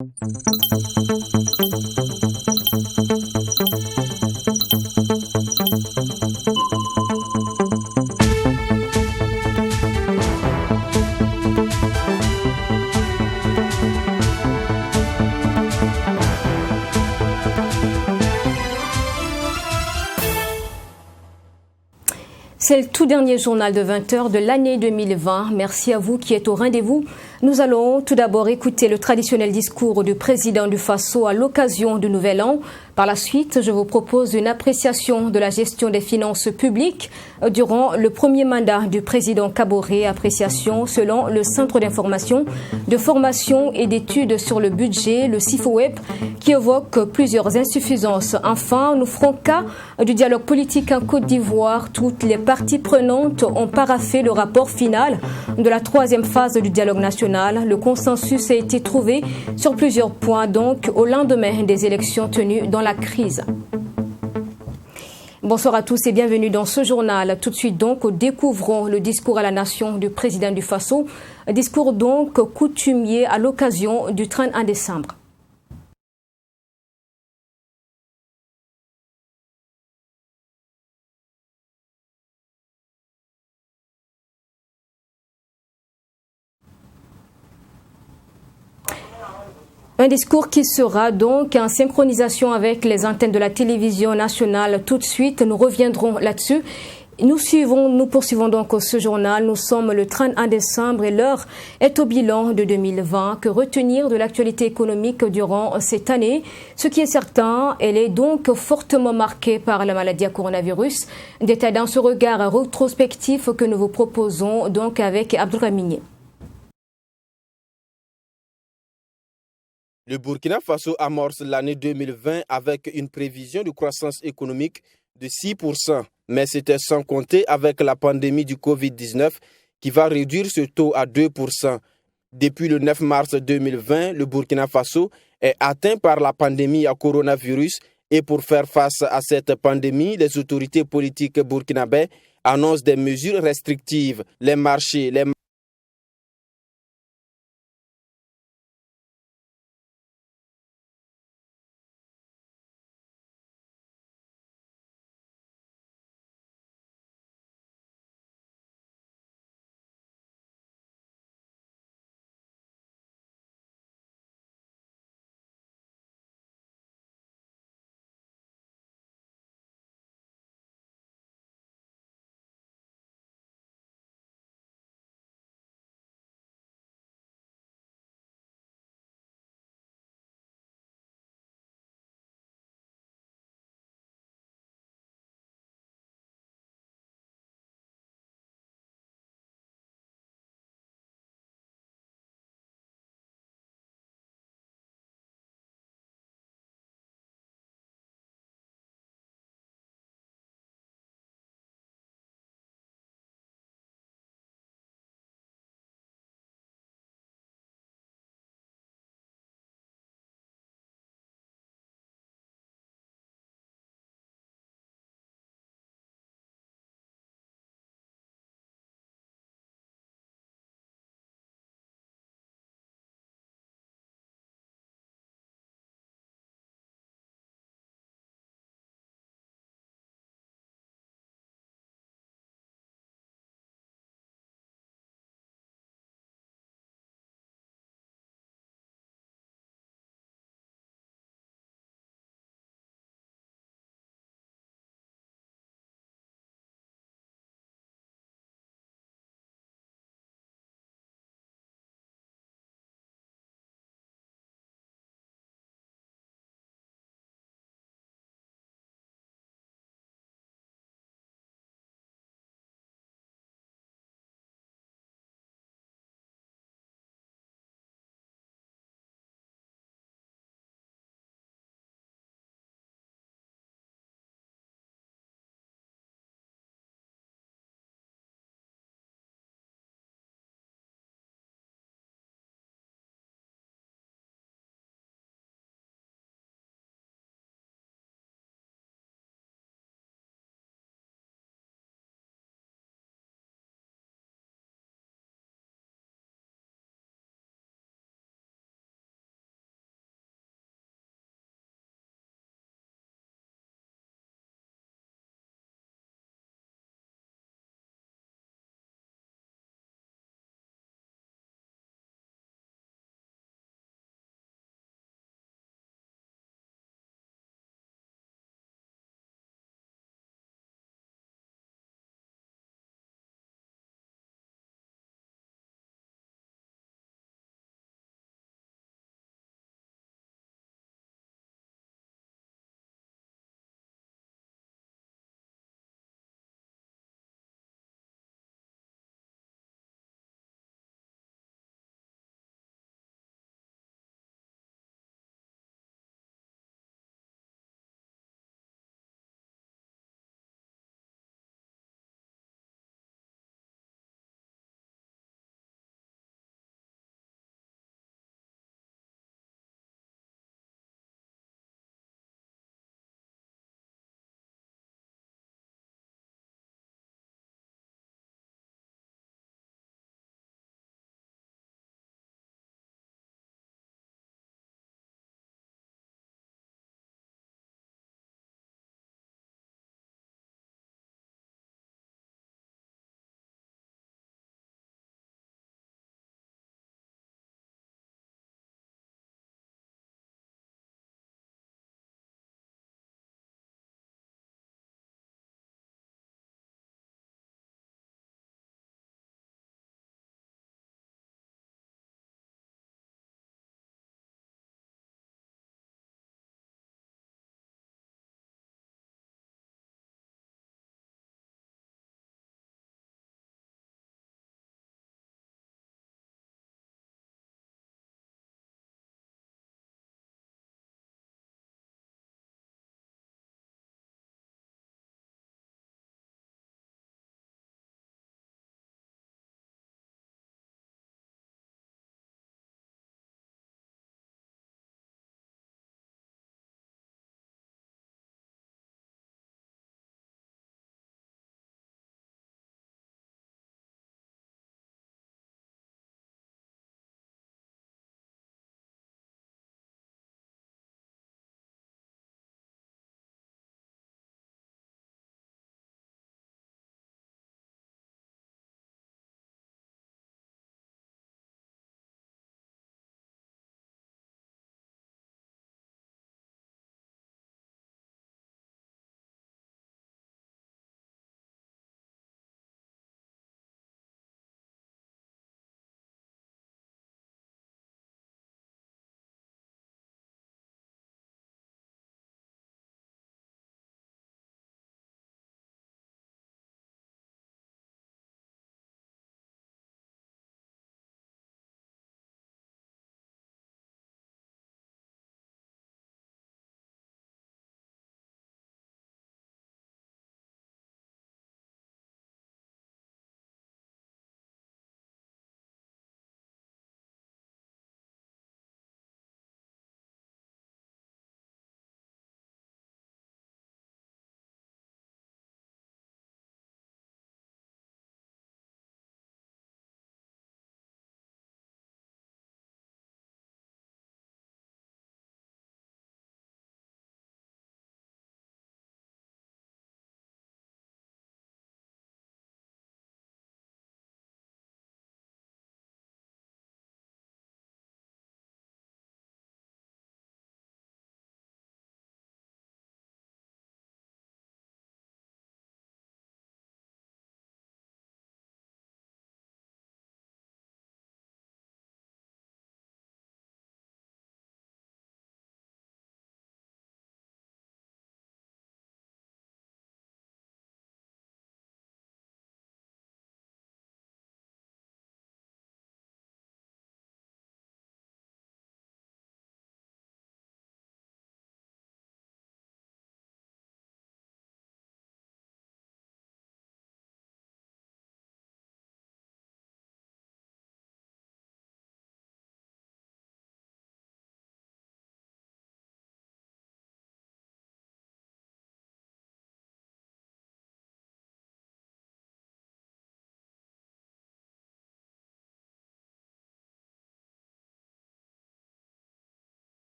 C'est le tout dernier journal de 20 heures de l'année 2020. Merci à vous qui êtes au rendez-vous. Nous allons tout d'abord écouter le traditionnel discours du président du Faso à l'occasion du Nouvel An. Par la suite, je vous propose une appréciation de la gestion des finances publiques durant le premier mandat du président Kaboré, appréciation selon le Centre d'information, de formation et d'études sur le budget, le CIFOWEB, qui évoque plusieurs insuffisances. Enfin, nous ferons cas du dialogue politique en Côte d'Ivoire. Toutes les parties prenantes ont paraphé le rapport final de la troisième phase du dialogue national. Le consensus a été trouvé sur plusieurs points, donc au lendemain des élections tenues dans la crise. Bonsoir à tous et bienvenue dans ce journal. Tout de suite donc, découvrons le discours à la nation du président du Faso. Un discours donc coutumier à l'occasion du 31 décembre. Un discours qui sera donc en synchronisation avec les antennes de la télévision nationale. Tout de suite, nous reviendrons là-dessus. Nous poursuivons donc ce journal. Nous sommes le 31 décembre et l'heure est au bilan de 2020. Que retenir de l'actualité économique durant cette année? Ce qui est certain, elle est donc fortement marquée par la maladie à coronavirus. Détail dans ce regard rétrospectif que nous vous proposons donc avec Abdourahmane. Le Burkina Faso amorce l'année 2020 avec une prévision de croissance économique de 6%. Mais c'était sans compter avec la pandémie du Covid-19 qui va réduire ce taux à 2%. Depuis le 9 mars 2020, le Burkina Faso est atteint par la pandémie à coronavirus et pour faire face à cette pandémie, les autorités politiques burkinabais annoncent des mesures restrictives. Les marchés,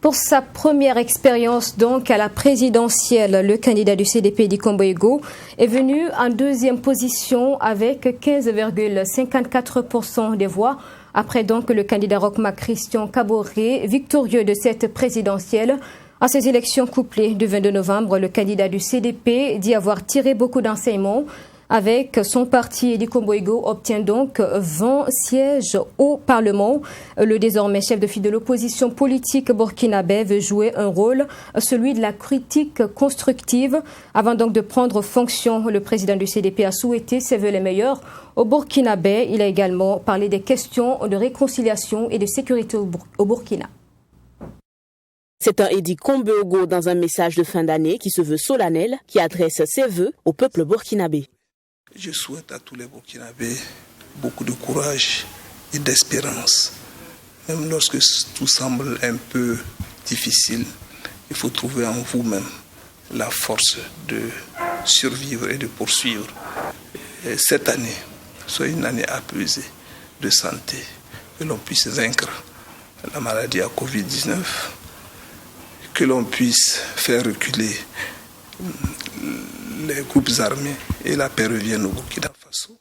Pour sa première expérience donc à la présidentielle, le candidat du CDP Edi Kombo-Ego est venu en deuxième position avec 15,54% des voix. Après donc le candidat Rochma Christian Kaboré, victorieux de cette présidentielle. À ces élections couplées du 22 novembre, le candidat du CDP dit avoir tiré beaucoup d'enseignements. Avec son parti, Edi Kombo-Ego obtient donc 20 sièges au Parlement. Le désormais chef de file de l'opposition politique burkinabé veut jouer un rôle, celui de la critique constructive. Avant donc de prendre fonction, le président du CDP a souhaité ses vœux les meilleurs au Burkinabé. Il a également parlé des questions de réconciliation et de sécurité au Burkina. C'est un Edi Kombo-Ego dans un message de fin d'année qui se veut solennel, qui adresse ses vœux au peuple burkinabé. Je souhaite à tous les Burkinabés beaucoup de courage et d'espérance. Même lorsque tout semble un peu difficile, il faut trouver en vous-même la force de survivre et de poursuivre. Et cette année soit une année apaisée de santé, que l'on puisse vaincre la maladie à Covid-19, que l'on puisse faire reculer les groupes armés et la paix revienne au Burkina Faso.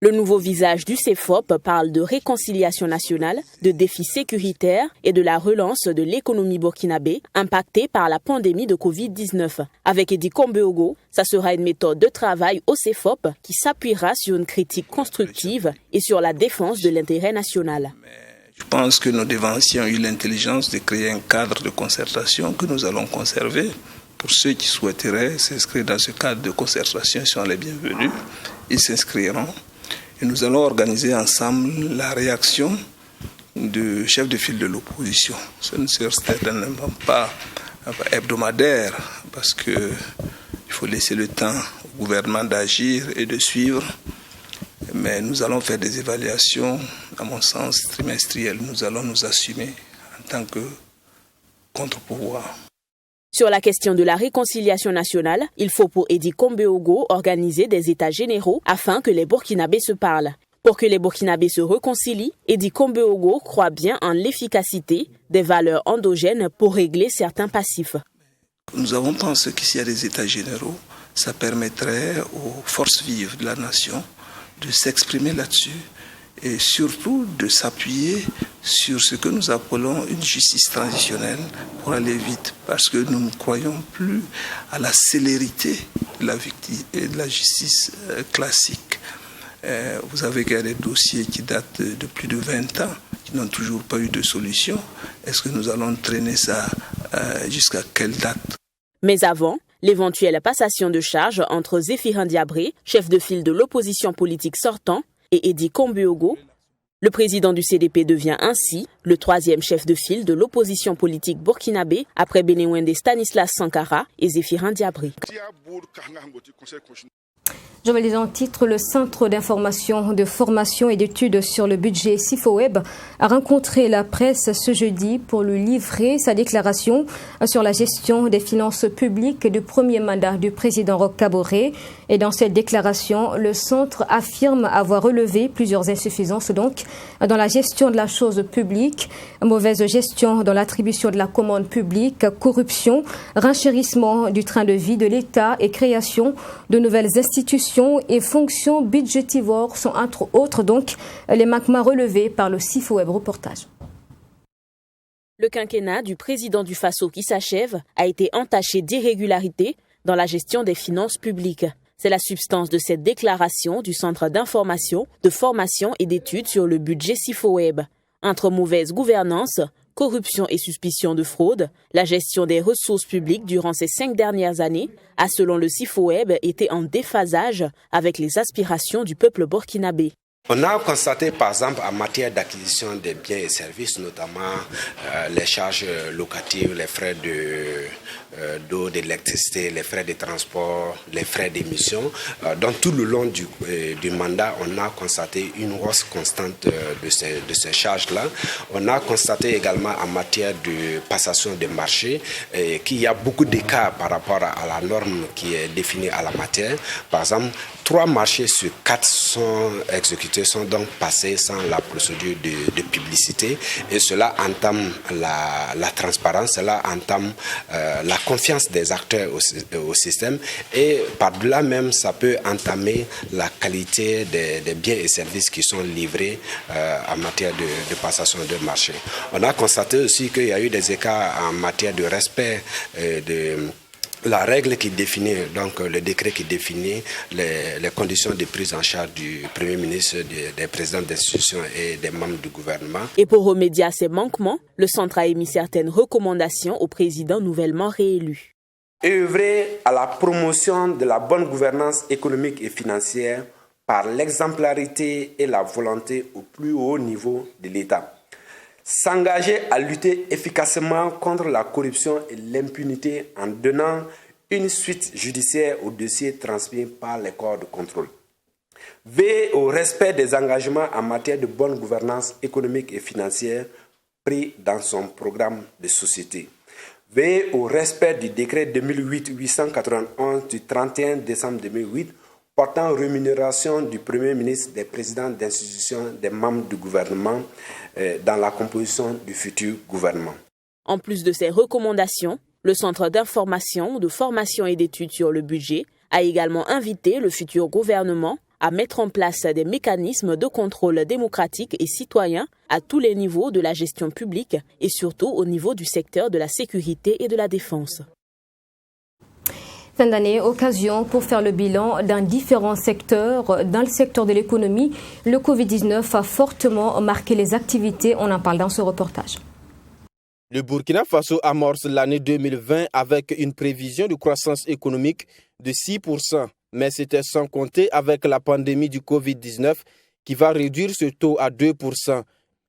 Le nouveau visage du CEFOP parle de réconciliation nationale, de défis sécuritaires et de la relance de l'économie burkinabé impactée par la pandémie de Covid-19. Avec Edi Kombo-Ego, ça sera une méthode de travail au CEFOP qui s'appuiera sur une critique constructive et sur la défense de l'intérêt national. Je pense que nos dévanciers ont eu l'intelligence de créer un cadre de concertation que nous allons conserver. Pour ceux qui souhaiteraient s'inscrire dans ce cadre de concertation, ils sont les bienvenus. Ils s'inscriront. Et nous allons organiser ensemble la réaction du chef de file de l'opposition. Ce ne sera certainement pas hebdomadaire, parce qu'il faut laisser le temps au gouvernement d'agir et de suivre. Mais nous allons faire des évaluations, à mon sens, trimestrielles. Nous allons nous assumer en tant que contre-pouvoir. Sur la question de la réconciliation nationale, il faut pour Edi Kombo-Ego organiser des états généraux afin que les Burkinabés se parlent. Pour que les Burkinabés se réconcilient, Edi Kombo-Ego croit bien en l'efficacité des valeurs endogènes pour régler certains passifs. Nous avons pensé que s'il y a des états généraux, ça permettrait aux forces vives de la nation de s'exprimer là-dessus et surtout de s'appuyer sur ce que nous appelons une justice transitionnelle pour aller vite, parce que nous ne croyons plus à la célérité de la justice classique. Vous avez des dossiers qui datent de plus de 20 ans, qui n'ont toujours pas eu de solution. Est-ce que nous allons traîner ça jusqu'à quelle date? Mais avant, l'éventuelle passation de charge entre Zéphirin Diabré, chef de file de l'opposition politique sortant, et Edi Kombo-Ego, le président du CDP devient ainsi le troisième chef de file de l'opposition politique burkinabé après Benewende Stanislas Sankara et Zéphirin Diabré. Je vais lire en titre, le Centre d'information, de formation et d'études sur le budget Sifoweb a rencontré la presse ce jeudi pour lui livrer sa déclaration sur la gestion des finances publiques du premier mandat du président Roch Kaboré. Et dans cette déclaration, le centre affirme avoir relevé plusieurs insuffisances donc dans la gestion de la chose publique, mauvaise gestion dans l'attribution de la commande publique, corruption, renchérissement du train de vie de l'État et création de nouvelles institutions et fonctions budgétivores sont entre autres donc les manquements relevés par le Sifoweb reportage. Le quinquennat du président du Faso qui s'achève a été entaché d'irrégularités dans la gestion des finances publiques. C'est la substance de cette déclaration du Centre d'information, de formation et d'études sur le budget Sifoweb. Entre mauvaise gouvernance, corruption et suspicion de fraude, la gestion des ressources publiques durant ces 5 dernières années a, selon le Sifoweb, été en déphasage avec les aspirations du peuple burkinabé. On a constaté, par exemple, en matière d'acquisition des biens et services, notamment les charges locatives, les frais d'eau, d'électricité, les frais de transport, les frais d'émission. Donc tout le long du mandat, on a constaté une hausse constante de ces charges-là. On a constaté également en matière de passation de marché qu'il y a beaucoup d'écarts par rapport à la norme qui est définie à la matière. Par exemple, 3 marchés sur 4 sont exécutés, sont donc passés sans la procédure de publicité, et cela entame la transparence, cela entame la confiance des acteurs au système, et par-delà même ça peut entamer la qualité des biens et services qui sont livrés en matière de passation de marché. On a constaté aussi qu'il y a eu des écarts en matière de respect de la règle qui définit, donc le décret qui définit les conditions de prise en charge du Premier ministre, des présidents d'institutions et des membres du gouvernement. Et pour remédier à ces manquements, le centre a émis certaines recommandations au président nouvellement réélu. Œuvrer à la promotion de la bonne gouvernance économique et financière par l'exemplarité et la volonté au plus haut niveau de l'État. S'engager à lutter efficacement contre la corruption et l'impunité en donnant une suite judiciaire aux dossiers transmis par les corps de contrôle. Veiller au respect des engagements en matière de bonne gouvernance économique et financière pris dans son programme de société. Veiller au respect du décret 2008-891 du 31 décembre 2008 portant rémunération du Premier ministre, des présidents d'institutions, des membres du gouvernement dans la composition du futur gouvernement. En plus de ces recommandations, le Centre d'information, de formation et d'études sur le budget a également invité le futur gouvernement à mettre en place des mécanismes de contrôle démocratique et citoyen à tous les niveaux de la gestion publique et surtout au niveau du secteur de la sécurité et de la défense. Fin d'année, occasion pour faire le bilan dans différents secteurs. Dans le secteur de l'économie, le Covid-19 a fortement marqué les activités. On en parle dans ce reportage. Le Burkina Faso amorce l'année 2020 avec une prévision de croissance économique de 6%. Mais c'était sans compter avec la pandémie du Covid-19 qui va réduire ce taux à 2%.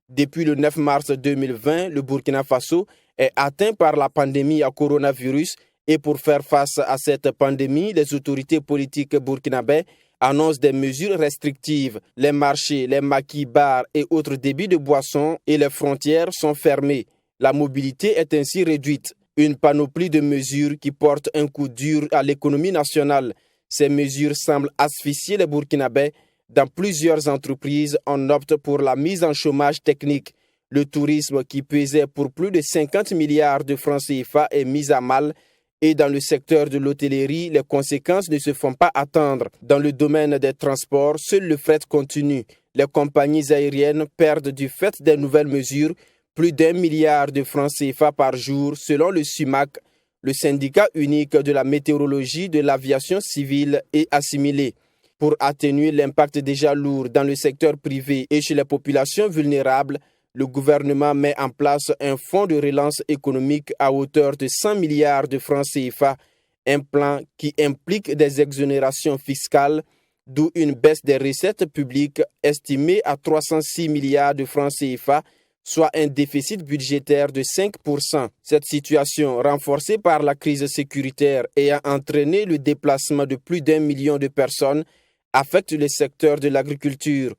Depuis le 9 mars 2020, le Burkina Faso est atteint par la pandémie à coronavirus. Et pour faire face à cette pandémie, les autorités politiques burkinabè annoncent des mesures restrictives. Les marchés, les maquis, bars et autres débits de boissons et les frontières sont fermées. La mobilité est ainsi réduite. Une panoplie de mesures qui portent un coup dur à l'économie nationale. Ces mesures semblent asphyxier les Burkinabè. Dans plusieurs entreprises, on opte pour la mise en chômage technique. Le tourisme qui pesait pour plus de 50 milliards de francs CFA est mis à mal. Et dans le secteur de l'hôtellerie, les conséquences ne se font pas attendre. Dans le domaine des transports, seul le fret continue. Les compagnies aériennes perdent du fait des nouvelles mesures plus d'1 milliard de francs CFA par jour, selon le SUMAC, le syndicat unique de la météorologie, de l'aviation civile et assimilée. Pour atténuer l'impact déjà lourd dans le secteur privé et chez les populations vulnérables, le gouvernement met en place un fonds de relance économique à hauteur de 100 milliards de francs CFA, un plan qui implique des exonérations fiscales, d'où une baisse des recettes publiques estimée à 306 milliards de francs CFA, soit un déficit budgétaire de 5%. Cette situation, renforcée par la crise sécuritaire ayant entraîné le déplacement de plus d'1 million de personnes, affecte le secteur de l'agriculture.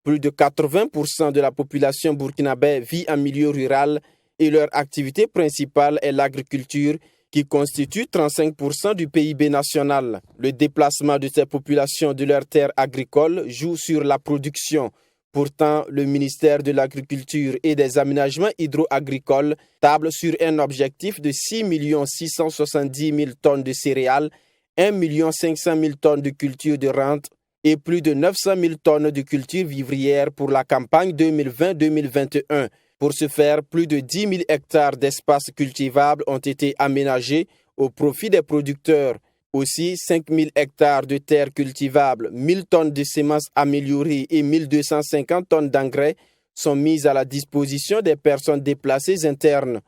Plus de 80% de la population burkinabè vit en milieu rural et leur activité principale est l'agriculture qui constitue 35% du PIB national. Le déplacement de ces populations de leurs terres agricoles joue sur la production. Pourtant, le ministère de l'Agriculture et des Aménagements hydro-agricoles table sur un objectif de 6 670 000 tonnes de céréales, 1 500 000 tonnes de cultures de rente et plus de 900 000 tonnes de cultures vivrières pour la campagne 2020-2021. Pour ce faire, plus de 10 000 hectares d'espaces cultivables ont été aménagés au profit des producteurs. Aussi, 5 000 hectares de terres cultivables, 1 000 tonnes de semences améliorées et 1 250 tonnes d'engrais sont mises à la disposition des personnes déplacées internes.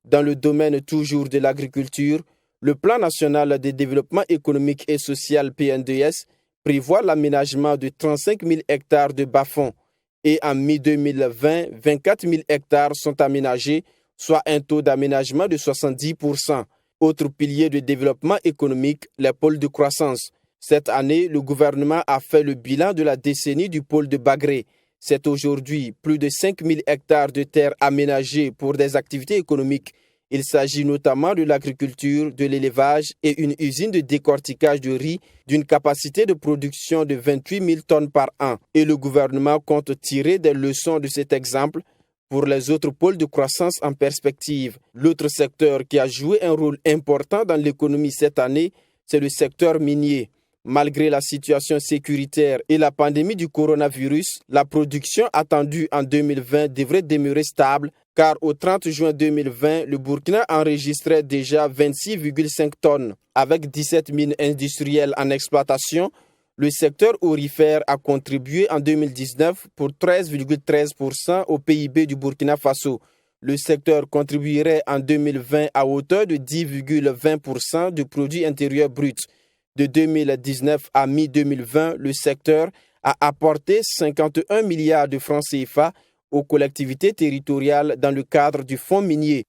Dans le domaine toujours de l'agriculture, le Plan national de développement économique et social PNDS prévoit l'aménagement de 35 000 hectares de bas-fonds. Et en mi-2020, 24 000 hectares sont aménagés, soit un taux d'aménagement de 70%. Autre pilier de développement économique, les pôles de croissance. Cette année, le gouvernement a fait le bilan de la décennie du pôle de Bagré. C'est aujourd'hui plus de 5 000 hectares de terres aménagées pour des activités économiques Il s'agit notamment de l'agriculture, de l'élevage et une usine de décortiquage de riz d'une capacité de production de 28 000 tonnes par an. Et le gouvernement compte tirer des leçons de cet exemple pour les autres pôles de croissance en perspective. L'autre secteur qui a joué un rôle important dans l'économie cette année, c'est le secteur minier. Malgré la situation sécuritaire et la pandémie du coronavirus, la production attendue en 2020 devrait demeurer stable car au 30 juin 2020, le Burkina enregistrait déjà 26,5 tonnes. Avec 17 mines industrielles en exploitation, le secteur aurifère a contribué en 2019 pour 13,13% au PIB du Burkina Faso. Le secteur contribuerait en 2020 à hauteur de 10,20% du produit intérieur brut. De 2019 à mi-2020, le secteur a apporté 51 milliards de francs CFA aux collectivités territoriales dans le cadre du fonds minier.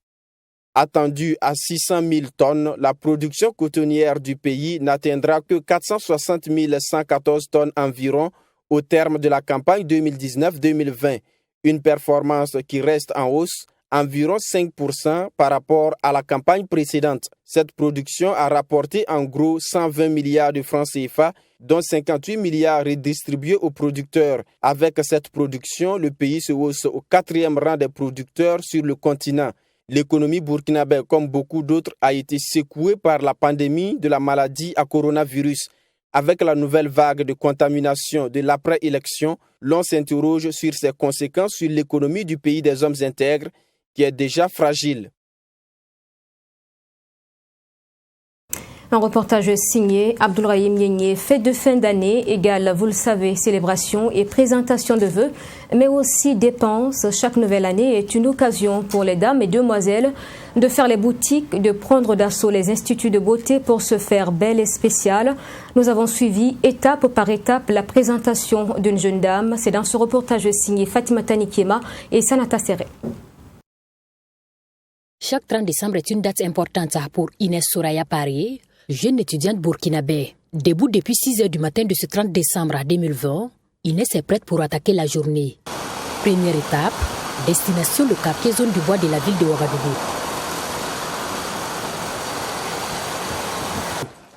Attendue à 600 000 tonnes, la production cotonnière du pays n'atteindra que 460 114 tonnes environ au terme de la campagne 2019-2020, une performance qui reste en hausse environ 5% par rapport à la campagne précédente. Cette production a rapporté en gros 120 milliards de francs CFA, dont 58 milliards redistribués aux producteurs. Avec cette production, le pays se hausse au 4e rang des producteurs sur le continent. L'économie burkinabé, comme beaucoup d'autres, a été secouée par la pandémie de la maladie à coronavirus. Avec la nouvelle vague de contamination de l'après-élection, l'on s'interroge sur ses conséquences sur l'économie du pays des hommes intègres, qui est déjà fragile. Un reportage signé Abdoulrahim Nienye. Fête de fin d'année égale, vous le savez, célébration et présentation de vœux, mais aussi dépenses. Chaque nouvelle année est une occasion pour les dames et demoiselles de faire les boutiques, de prendre d'assaut les instituts de beauté pour se faire belle et spéciale. Nous avons suivi étape par étape la présentation d'une jeune dame. C'est dans ce reportage signé Fatima Tanikiema et Sanata Seré. Chaque 30 décembre est une date importante pour Inès Soraya Parié, jeune étudiante burkinabé. Debout depuis 6 h du matin de ce 30 décembre 2020, Inès est prête pour attaquer la journée. Première étape, destination le quartier zone du bois de la ville de Ouagadougou.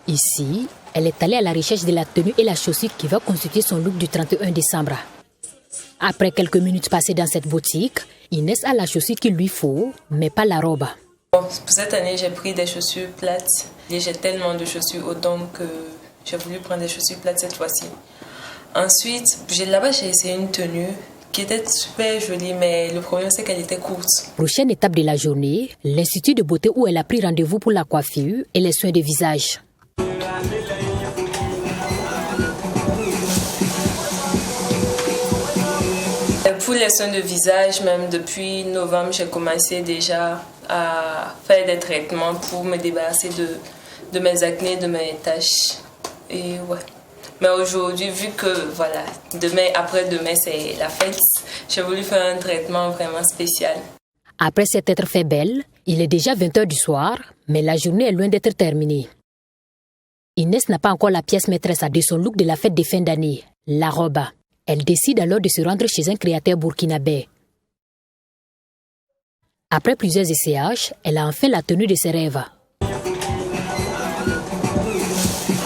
Ici, elle est allée à la recherche de la tenue et la chaussure qui va constituer son look du 31 décembre. Après quelques minutes passées dans cette boutique, Inès a la chaussure qu'il lui faut, mais pas la robe. Pour cette année, j'ai pris des chaussures plates. Et j'ai tellement de chaussures autant que j'ai voulu prendre des chaussures plates cette fois-ci. Ensuite, là-bas, j'ai essayé une tenue qui était super jolie, mais le problème, c'est qu'elle était courte. Prochaine étape de la journée, l'institut de beauté où elle a pris rendez-vous pour la coiffure et les soins de visage. Pour les soins de visage, même depuis novembre, j'ai commencé déjà à faire des traitements pour me débarrasser de mes acnés, de mes taches. Et ouais. Mais aujourd'hui, vu que voilà, après-demain, c'est la fête, j'ai voulu faire un traitement vraiment spécial. Après s'être fait belle, il est déjà 20 h du soir, mais la journée est loin d'être terminée. Inès n'a pas encore la pièce maîtresse de son look de la fête de fin d'année, la robe. Elle décide alors de se rendre chez un créateur burkinabé. Après plusieurs essayages, elle a enfin la tenue de ses rêves.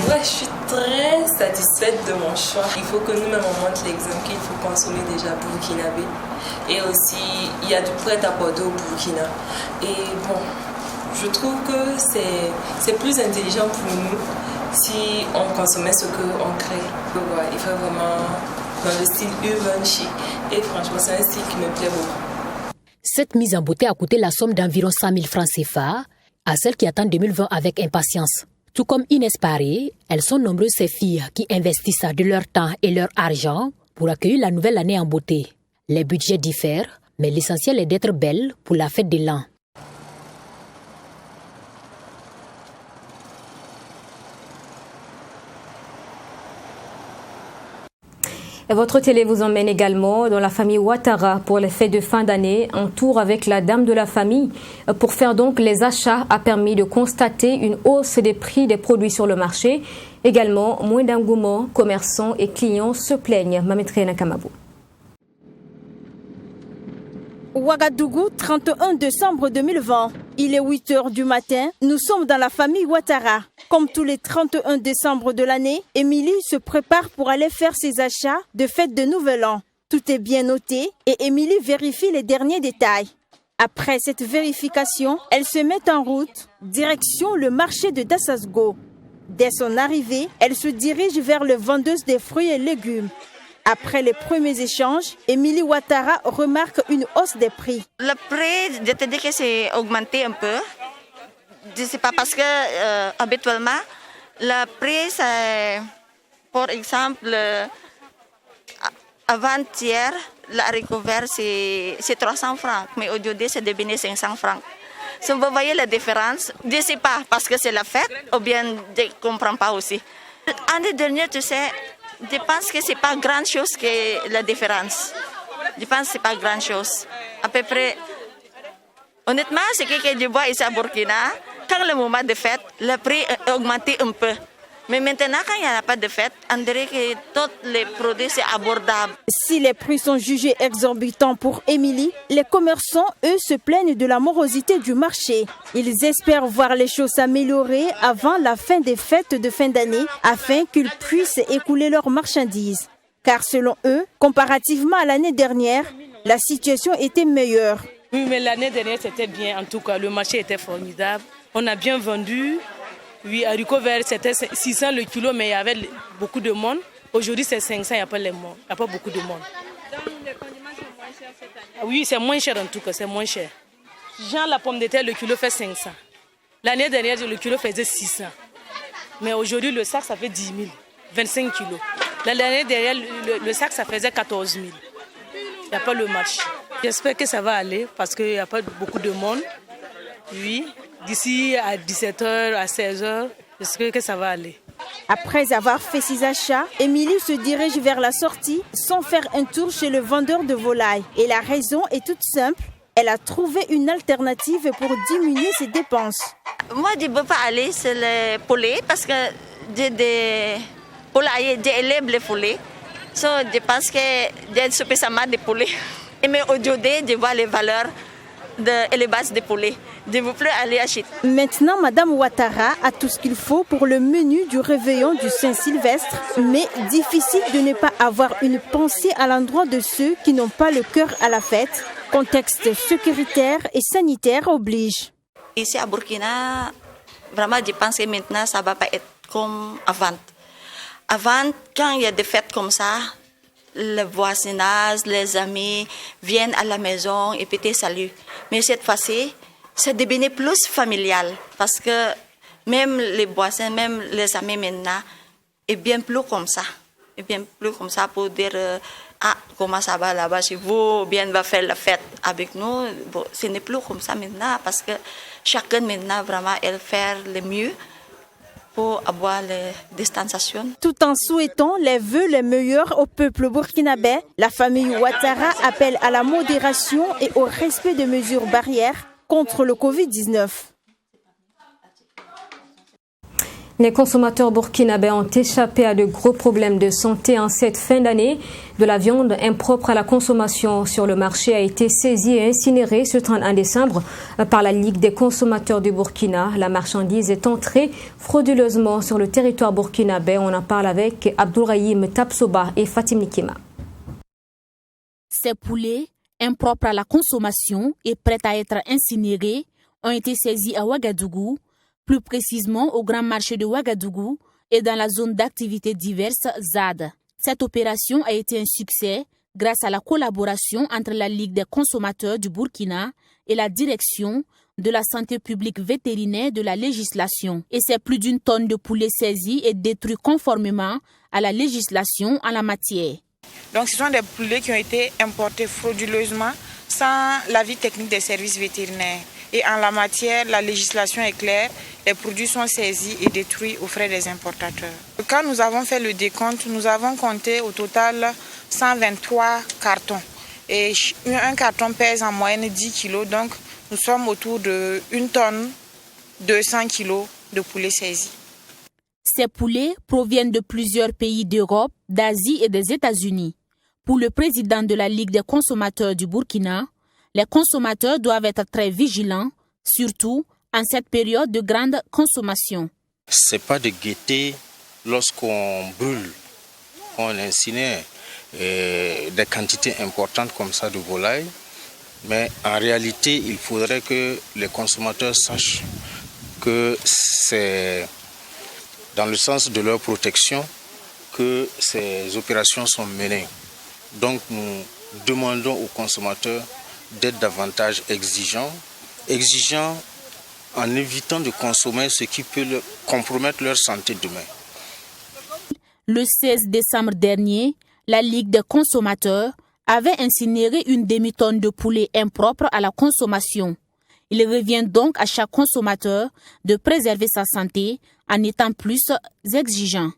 Ouais, je suis très satisfaite de mon choix. Il faut que nous-mêmes on montre l'exemple qu'il faut consommer déjà burkinabé. Et aussi, il y a du prêt-à-porter au Burkina. Et bon, je trouve que c'est plus intelligent pour nous si on consommait ce qu'on crée. Donc, ouais, il faut vraiment dans le style urbain chic. Et franchement, c'est un style qui me plaît beaucoup. Cette mise en beauté a coûté la somme d'environ 100 000 francs CFA à celles qui attendent 2020 avec impatience. Tout comme Inès Paré, elles sont nombreuses ces filles qui investissent de leur temps et leur argent pour accueillir la nouvelle année en beauté. Les budgets diffèrent, mais l'essentiel est d'être belle pour la fête de l'an. Et votre télé vous emmène également dans la famille Ouattara pour les fêtes de fin d'année. Un tour avec la dame de la famille pour faire donc les achats a permis de constater une hausse des prix des produits sur le marché. Également, moins d'engouement, commerçants et clients se plaignent. Mamétré Nakamabou. Ouagadougou, 31 décembre 2020. Il est 8 h du matin. Nous sommes dans la famille Ouattara. Comme tous les 31 décembre de l'année, Émilie se prépare pour aller faire ses achats de fête de Nouvel An. Tout est bien noté et Émilie vérifie les derniers détails. Après cette vérification, elle se met en route, direction le marché de Dassasgo. Dès son arrivée, elle se dirige vers le vendeuse des fruits et légumes. Après les premiers échanges, Émilie Ouattara remarque une hausse des prix. Le prix, je te dis que c'est augmenté un peu. Je ne sais pas parce que habituellement, le prix, c'est, par exemple, avant-hier, le haricot vert, c'est 300 francs, mais aujourd'hui, c'est devenu 500 francs. Si vous voyez la différence, je ne sais pas parce que c'est la fête ou bien je ne comprends pas aussi. L'année dernière, tu sais, je pense que ce n'est pas grand-chose que la différence. Je pense que ce n'est pas grand-chose. À peu près, honnêtement, ce que je vois ici à Burkina, quand le moment de fête, le prix a augmenté un peu. Mais maintenant, quand il n'y a pas de fête, on dirait que tous les produits sont abordables. Si les prix sont jugés exorbitants pour Émilie, les commerçants, eux, se plaignent de la morosité du marché. Ils espèrent voir les choses s'améliorer avant la fin des fêtes de fin d'année, afin qu'ils puissent écouler leurs marchandises. Car selon eux, comparativement à l'année dernière, la situation était meilleure. Oui, mais l'année dernière, c'était bien. En tout cas, le marché était formidable. On a bien vendu. Oui, haricot vert, c'était 600 le kilo, mais il y avait beaucoup de monde. Aujourd'hui, c'est 500, il n'y a pas beaucoup de monde. Donc, les condiments sont moins chers cette année? Oui, c'est moins cher en tout cas, c'est moins cher. Genre, la pomme de terre, le kilo fait 500. L'année dernière, le kilo faisait 600. Mais aujourd'hui, le sac, ça fait 10 000, 25 kilos. L'année dernière, le sac, ça faisait 14 000. Il n'y a pas le marché. J'espère que ça va aller parce qu'il n'y a pas beaucoup de monde. Oui. D'ici à 17h, à 16h, j'espère que ça va aller. Après avoir fait ses achats, Émilie se dirige vers la sortie sans faire un tour chez le vendeur de volailles. Et la raison est toute simple. Elle a trouvé une alternative pour diminuer ses dépenses. Moi, je ne peux pas aller sur les poulets parce que j'ai des poulaillers, j'élève les poulets. Donc, je pense que j'ai suffisamment de poulets. Mais aujourd'hui, je vois les valeurs de l'élevage des poulets. Je ne veux plus aller acheter. Maintenant, Madame Ouattara a tout ce qu'il faut pour le menu du réveillon du Saint-Sylvestre, mais difficile de ne pas avoir une pensée à l'endroit de ceux qui n'ont pas le cœur à la fête. Contexte sécuritaire et sanitaire oblige. Ici à Burkina, vraiment, je pense que maintenant, ça ne va pas être comme avant. Avant, quand il y a des fêtes comme ça, le voisinage, les amis viennent à la maison et puis te saluent. Mais cette fois-ci, c'est devenu plus familial parce que même les voisins, même les amis maintenant, est bien plus comme ça. Et bien plus comme ça pour dire comment ça va là-bas chez vous, bien va faire la fête avec nous. Bon, ce n'est plus comme ça maintenant parce que chacun maintenant vraiment elle fait le mieux pour avoir les distanciations. Tout en souhaitant les vœux les meilleurs au peuple burkinabé, la famille Ouattara appelle à la modération et au respect des mesures barrières contre le Covid-19. Les consommateurs burkinabés ont échappé à de gros problèmes de santé en cette fin d'année. De la viande impropre à la consommation sur le marché a été saisie et incinérée ce 31 décembre par la Ligue des consommateurs du Burkina. La marchandise est entrée frauduleusement sur le territoire burkinabé. On en parle avec Abdourahim Tapsoba et Fatim Nikima. Ces poulets, impropres à la consommation et prêts à être incinérés, ont été saisis à Ouagadougou, plus précisément au grand marché de Ouagadougou et dans la zone d'activités diverses ZAD. Cette opération a été un succès grâce à la collaboration entre la Ligue des consommateurs du Burkina et la direction de la santé publique vétérinaire de la législation. Et c'est plus d'une tonne de poulets saisis et détruits conformément à la législation en la matière. Donc ce sont des poulets qui ont été importés frauduleusement sans l'avis technique des services vétérinaires. Et en la matière, la législation est claire, les produits sont saisis et détruits aux frais des importateurs. Quand nous avons fait le décompte, nous avons compté au total 123 cartons. Et un carton pèse en moyenne 10 kilos, donc nous sommes autour de 1 tonne 200 kilos de poulets saisis. Ces poulets proviennent de plusieurs pays d'Europe, d'Asie et des États-Unis. Pour le président de la Ligue des consommateurs du Burkina, Les consommateurs doivent être très vigilants, surtout en cette période de grande consommation. C'est pas de gaieté lorsqu'on brûle, on incinère des quantités importantes comme ça de volailles, mais en réalité, il faudrait que les consommateurs sachent que c'est dans le sens de leur protection que ces opérations sont menées. Donc nous demandons aux consommateurs d'être davantage exigeants en évitant de consommer ce qui peut compromettre leur santé demain. Le 16 décembre dernier, la Ligue des consommateurs avait incinéré une demi-tonne de poulet impropre à la consommation. Il revient donc à chaque consommateur de préserver sa santé en étant plus exigeant.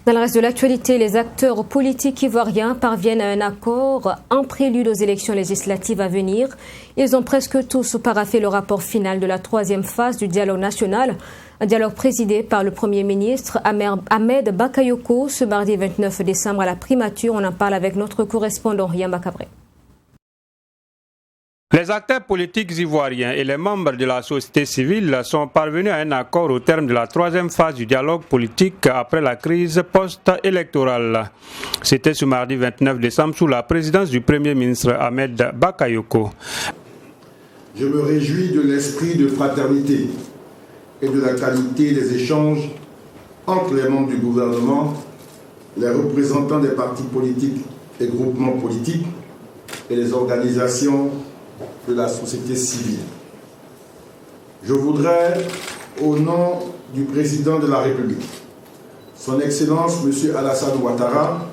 Dans le reste de l'actualité, les acteurs politiques ivoiriens parviennent à un accord en prélude aux élections législatives à venir. Ils ont presque tous paraphé le rapport final de la 3e phase du dialogue national, un dialogue présidé par le Premier ministre Ahmed Bakayoko ce mardi 29 décembre à la primature. On en parle avec notre correspondant Yamba Cabré. Les acteurs politiques ivoiriens et les membres de la société civile sont parvenus à un accord au terme de la 3e phase du dialogue politique après la crise post-électorale. C'était ce mardi 29 décembre sous la présidence du Premier ministre Ahmed Bakayoko. Je me réjouis de l'esprit de fraternité et de la qualité des échanges entre les membres du gouvernement, les représentants des partis politiques et groupements politiques et les organisations de la société civile. Je voudrais, au nom du président de la République, son Excellence M. Alassane Ouattara,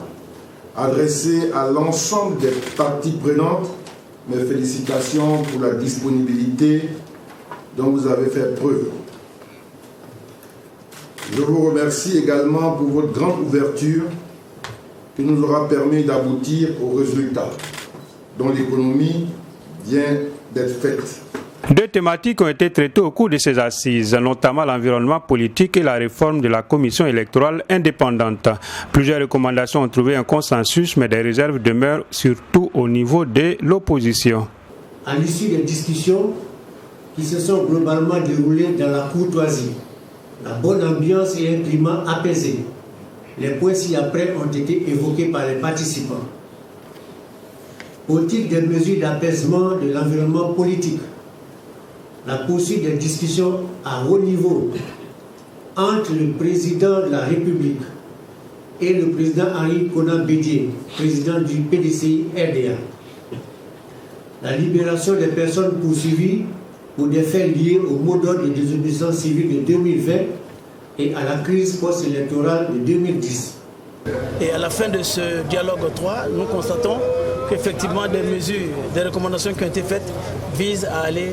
adresser à l'ensemble des parties prenantes mes félicitations pour la disponibilité dont vous avez fait preuve. Je vous remercie également pour votre grande ouverture qui nous aura permis d'aboutir aux résultats dont l'économie vient d'être faite. 2 thématiques ont été traitées au cours de ces assises, notamment l'environnement politique et la réforme de la commission électorale indépendante. Plusieurs recommandations ont trouvé un consensus, mais des réserves demeurent surtout au niveau de l'opposition. À l'issue des discussions qui se sont globalement déroulées dans la courtoisie, la bonne ambiance et un climat apaisé, les points ci-après ont été évoqués par les participants. Au titre des mesures d'apaisement de l'environnement politique, la poursuite des discussions à haut niveau entre le président de la République et le président Henri Konan Bédié, président du PDCI-RDA. La libération des personnes poursuivies pour des faits liés au mot d'ordre de désobéissance civile de 2020 et à la crise post-électorale de 2010. Et à la fin de ce dialogue 3, nous constatons qu'effectivement des mesures, des recommandations qui ont été faites visent à aller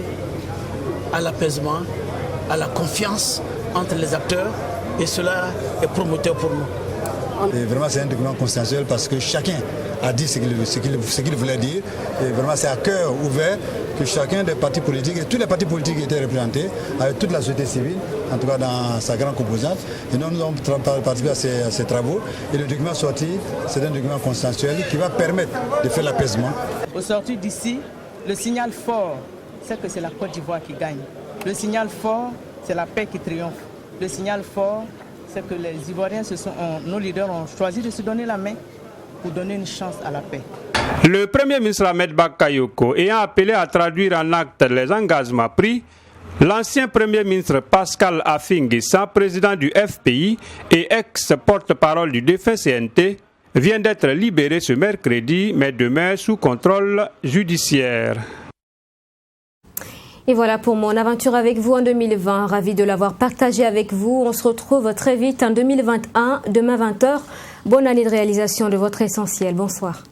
à l'apaisement, à la confiance entre les acteurs, et cela est promoteur pour nous. Et vraiment c'est un document consensuel parce que chacun a dit ce qu'il voulait dire, et vraiment c'est à cœur ouvert que chacun des partis politiques, et tous les partis politiques étaient représentés, avec toute la société civile, en tout cas dans sa grande composante. Et nous avons participé à ces travaux, et le document sorti, c'est un document consensuel qui va permettre de faire l'apaisement. Au sortir d'ici, le signal fort, c'est que c'est la Côte d'Ivoire qui gagne. Le signal fort, c'est la paix qui triomphe. Le signal fort, c'est que les Ivoiriens, nos leaders ont choisi de se donner la main pour donner une chance à la paix. Le Premier ministre Ahmed Bakayoko ayant appelé à traduire en actes les engagements pris, l'ancien Premier ministre Pascal Affi-N'Guessan, président du FPI et ex-porte-parole du défunt CNT, vient d'être libéré ce mercredi, mais demeure sous contrôle judiciaire. Et voilà pour mon aventure avec vous en 2020. Ravi de l'avoir partagé avec vous. On se retrouve très vite en 2021, demain 20h. Bonne année de réalisation de votre essentiel. Bonsoir.